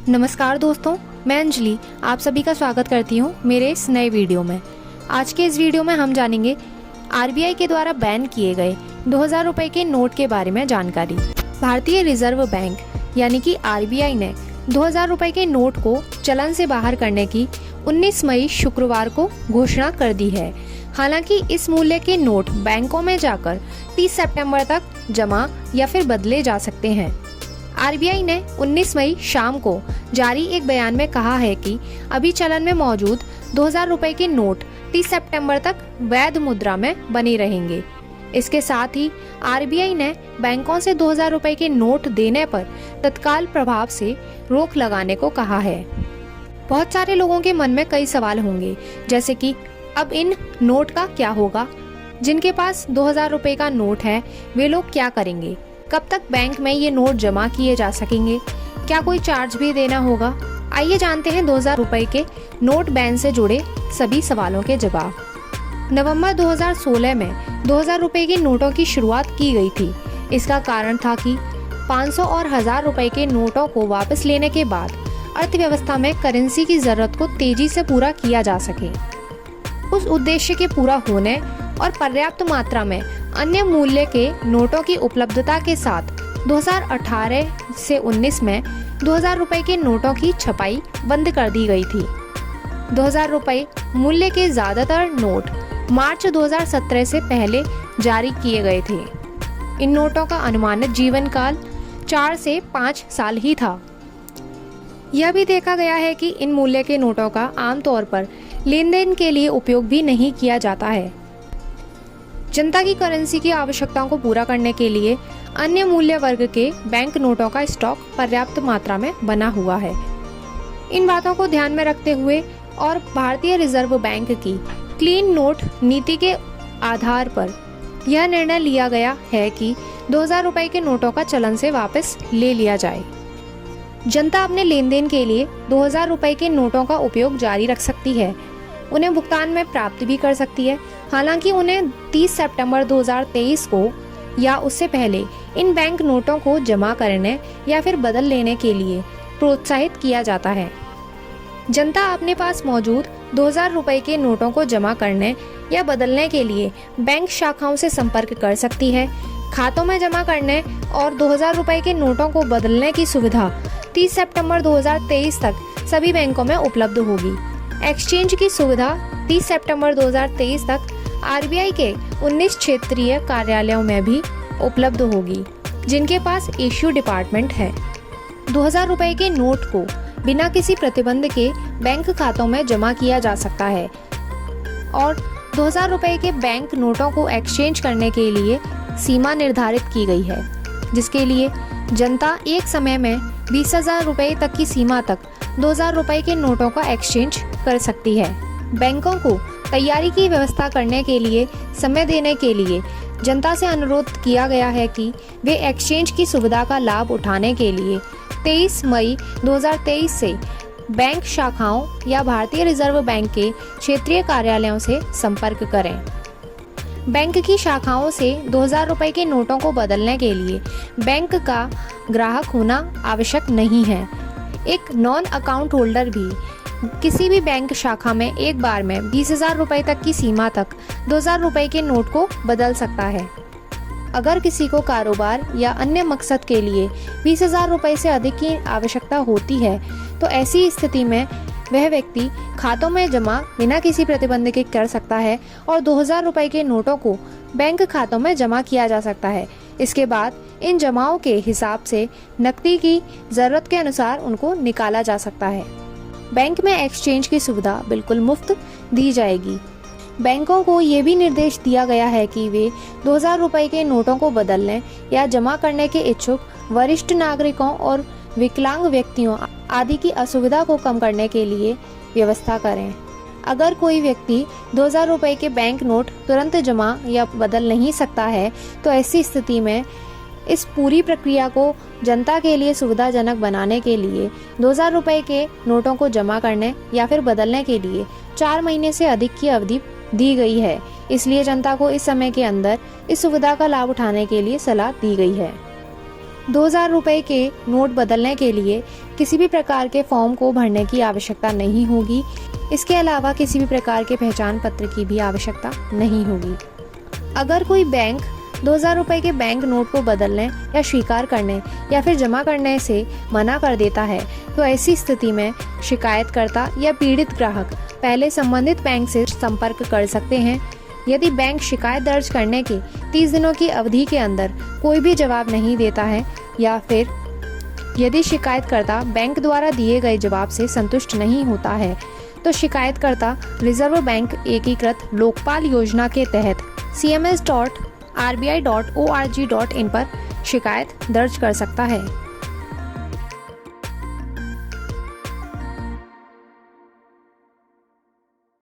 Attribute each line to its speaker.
Speaker 1: नमस्कार दोस्तों, मैं अंजलि आप सभी का स्वागत करती हूँ मेरे इस नए वीडियो में। आज के इस वीडियो में हम जानेंगे आरबीआई के द्वारा बैन किए गए 2000 रुपए के नोट के बारे में जानकारी। भारतीय रिजर्व बैंक यानी कि आरबीआई ने 2000 रुपए के नोट को चलन से बाहर करने की 19 मई शुक्रवार को घोषणा कर दी है। हालांकि इस मूल्य के नोट बैंकों में जाकर 30 सितंबर तक जमा या फिर बदले जा सकते हैं। आरबीआई ने 19 मई शाम को जारी एक बयान में कहा है कि अभी चलन में मौजूद 2000 रुपए के नोट 30 सितंबर तक वैध मुद्रा में बने रहेंगे। इसके साथ ही आरबीआई ने बैंकों से 2000 रुपए के नोट देने पर तत्काल प्रभाव से रोक लगाने को कहा है। बहुत सारे लोगों के मन में कई सवाल होंगे, जैसे कि अब इन नोट का क्या होगा? जिनके पास 2000 रुपए का नोट है वे लोग क्या करेंगे? कब तक बैंक में ये नोट जमा किए जा सकेंगे? क्या कोई चार्ज भी देना होगा? आइए जानते हैं 2000 रुपए के नोट बैन से जुड़े सभी सवालों के जवाब। नवंबर 2016 में 2000 रुपए के नोटों की शुरुआत की गई थी। इसका कारण था कि 500 और 1000 रुपए के नोटों को वापस लेने के बाद अर्थव्यवस्था में करेंसी की जरूरत को तेजी से पूरा किया जा सके। उस उद्देश्य के पूरा होने और पर्याप्त मात्रा में अन्य मूल्य के नोटों की उपलब्धता के साथ 2018 से 19 में 2000 रुपए के नोटों की छपाई बंद कर दी गई थी। 2000 रुपए मूल्य के ज्यादातर नोट मार्च 2017 से पहले जारी किए गए थे। इन नोटों का अनुमानित जीवन काल 4 से 5 साल ही था। यह भी देखा गया है कि इन मूल्य के नोटों का आमतौर पर लेन देन के लिए उपयोग भी नहीं किया जाता है। जनता की करेंसी की आवश्यकताओं को पूरा करने के लिए अन्य मूल्य वर्ग के बैंक नोटों का स्टॉक पर्याप्त मात्रा में बना हुआ है। इन बातों को ध्यान में रखते हुए और भारतीय रिजर्व बैंक की क्लीन नोट नीति के आधार पर यह निर्णय लिया गया है कि 2000 रुपए के नोटों का चलन से वापस ले लिया जाए। जनता अपने लेन देन के लिए 2000 रुपए के नोटों का उपयोग जारी रख सकती है। उन्हें भुगतान में प्राप्त भी कर सकती है। हालांकि उन्हें 30 सितंबर 2023 को या उससे पहले इन बैंक नोटों को जमा करने या फिर बदल लेने के लिए प्रोत्साहित किया जाता है। जनता अपने पास मौजूद 2000 रुपए के नोटों को जमा करने या बदलने के लिए बैंक शाखाओं से संपर्क कर सकती है। खातों में जमा करने और 2000 रुपए के नोटों को बदलने की सुविधा 30 सितंबर 2023 तक सभी बैंकों में उपलब्ध होगी। एक्सचेंज की सुविधा 30 सितंबर 2023 तक आरबीआई के 19 क्षेत्रीय कार्यालयों में भी उपलब्ध होगी, जिनके पास इश्यू डिपार्टमेंट है। 2000 रुपए के नोट को बिना किसी प्रतिबंध के बैंक खातों में जमा किया जा सकता है और 2000 रुपए के बैंक नोटों को एक्सचेंज करने के लिए सीमा निर्धारित की गई है, जिसके लिए जनता एक समय में 20,000 रुपए तक की सीमा तक 2000 रुपए के नोटों का एक्सचेंज कर सकती है। बैंकों को तैयारी की व्यवस्था करने के लिए समय देने के लिए जनता से अनुरोध किया गया है कि वे एक्सचेंज की सुविधा का लाभ उठाने के लिए 23 मई 2023 से बैंक शाखाओं या भारतीय रिजर्व बैंक के क्षेत्रीय कार्यालयों से संपर्क करें। बैंक की शाखाओं से 2000 रुपए के नोटों को बदलने के लिए बैंक का ग्राहक होना आवश्यक नहीं है। एक नॉन अकाउंट होल्डर भी किसी भी बैंक शाखा में एक बार में 20,000 रुपए तक की सीमा तक 2000 रुपए के नोट को बदल सकता है। अगर किसी को कारोबार या अन्य मकसद के लिए 20,000 रुपए से अधिक की आवश्यकता होती है तो ऐसी स्थिति में वह व्यक्ति खातों में जमा बिना किसी प्रतिबंध के कर सकता है और 2000 रुपए के नोटों को बैंक खातों में जमा किया जा सकता है। इसके बाद इन जमाओं के हिसाब से नकदी की जरूरत के अनुसार उनको निकाला जा सकता है। बैंक में एक्सचेंज की सुविधा बिल्कुल मुफ्त दी जाएगी। बैंकों को ये भी निर्देश दिया गया है कि वे 2000 रुपए के नोटों को बदलने या जमा करने के इच्छुक वरिष्ठ नागरिकों और विकलांग व्यक्तियों आदि की असुविधा को कम करने के लिए व्यवस्था करें। अगर कोई व्यक्ति 2000 रुपए के बैंक नोट तुरंत जमा या बदल नहीं सकता है तो ऐसी स्थिति में इस पूरी प्रक्रिया को जनता के लिए सुविधाजनक बनाने के लिए 2000 रुपए के नोटों को जमा करने या फिर बदलने के लिए 4 महीने से अधिक की अवधि दी गई है। इसलिए जनता को इस समय के अंदर इस सुविधा का लाभ उठाने के लिए सलाह दी गई है। 2000 रुपये के नोट बदलने के लिए किसी भी प्रकार के फॉर्म को भरने की आवश्यकता नहीं होगी। इसके अलावा किसी भी प्रकार के पहचान पत्र की भी आवश्यकता नहीं होगी। अगर कोई बैंक 2000 रुपये के बैंक नोट को बदलने या स्वीकार करने या फिर जमा करने से मना कर देता है तो ऐसी स्थिति में शिकायतकर्ता या पीड़ित ग्राहक पहले संबंधित बैंक से संपर्क कर सकते हैं। यदि बैंक शिकायत दर्ज करने के 30 दिनों की अवधि के अंदर कोई भी जवाब नहीं देता है या फिर यदि शिकायतकर्ता बैंक द्वारा दिए गए जवाब से संतुष्ट नहीं होता है तो शिकायतकर्ता रिजर्व बैंक एकीकृत लोकपाल योजना के तहत cms.rbi.org.in पर शिकायत दर्ज कर सकता है।